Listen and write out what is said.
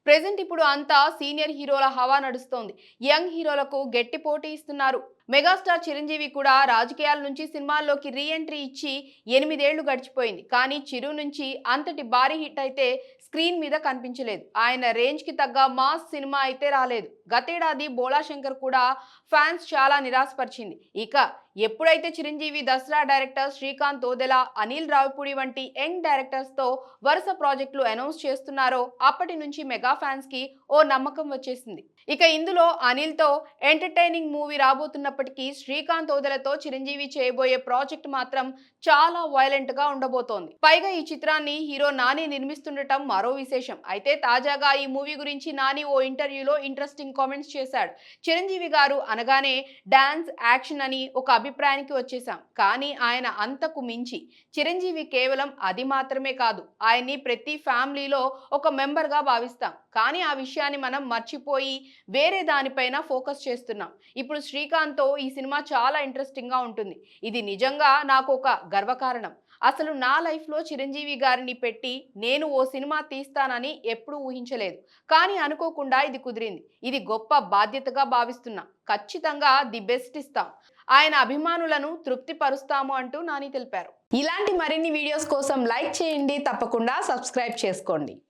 Present ఇప్పుడు అంతా senior హీరోల హవా నడుస్తోంది. యంగ్ హీరోలకు గట్టి పోటీ ఇస్తున్నారు. మెగాస్టార్ చిరంజీవి కూడా రాజకీయాల నుంచి సినిమాల్లోకి రీ ఎంట్రీ ఇచ్చి 8 ఏళ్లు గడిచిపోయింది. కానీ చిరు నుంచి అంతటి భారీ హిట్ అయితే స్క్రీన్ మీద కనిపించలేదు. ఆయన రేంజ్ కి తగ్గ మాస్ సినిమా అయితే రాలేదు. గతేడాది బోలా శంకర్ కూడా ఫ్యాన్స్ చాలా నిరాశపరిచింది. ఇక ఎప్పుడైతే చిరంజీవి దసరా డైరెక్టర్ శ్రీకాంత్ ఓదెల, అనిల్ రావిపూడి వంటి యంగ్ డైరెక్టర్స్ తో వరుస ప్రాజెక్టులు అనౌన్స్ చేస్తున్నారో అప్పటి నుంచి మెగా ఫ్యాన్స్ కి ఓ నమ్మకం వచ్చేసింది. ఇక ఇందులో అనిల్ తో ఎంటర్టైనింగ్ మూవీ రాబోతున్నప్పటికీ శ్రీకాంత్ ఓదెలతో చిరంజీవి చేయబోయే ప్రాజెక్ట్ మాత్రం చాలా వైలెంట్ గా ఉండబోతోంది. పైగా ఈ చిత్రాన్ని హీరో నాని నిర్మిస్తుండటం మరో విశేషం. అయితే తాజాగా ఈ మూవీ గురించి నాని ఓ ఇంటర్వ్యూలో ఇంట్రెస్టింగ్ కామెంట్స్ చేశాడు. చిరంజీవి గారు అనగానే డాన్స్, యాక్షన్ అని ఒక అభిప్రాయానికి వచ్చేసాం. కానీ ఆయన అంతకు మించి. చిరంజీవి కేవలం అది మాత్రమే కాదు, ఆయన్ని ప్రతి ఫ్యామిలీలో ఒక మెంబర్ గా భావిస్తాం. కానీ ఆ విషయాన్ని మనం మర్చిపోయి వేరే దానిపైన ఫోకస్ చేస్తున్నాం. ఇప్పుడు శ్రీకాంత్తో ఈ సినిమా చాలా ఇంట్రెస్టింగ్ గా ఉంటుంది. ఇది నిజంగా నాకు ఒక గర్వకారణం. అసలు నా లైఫ్లో చిరంజీవి గారిని పెట్టి నేను ఓ సినిమా తీస్తానని ఎప్పుడూ ఊహించలేదు. కానీ అనుకోకుండా ఇది కుదిరింది. ఇది గొప్ప బాధ్యతగా భావిస్తున్నా. ఖచ్చితంగా ది బెస్ట్ ఇస్తాం. ఆయన అభిమానులను తృప్తి పరుస్తాము అంటూ నాని తెలిపారు. ఇలాంటి మరిన్ని వీడియోస్ కోసం లైక్ చేయండి, తప్పకుండా సబ్స్క్రైబ్ చేసుకోండి.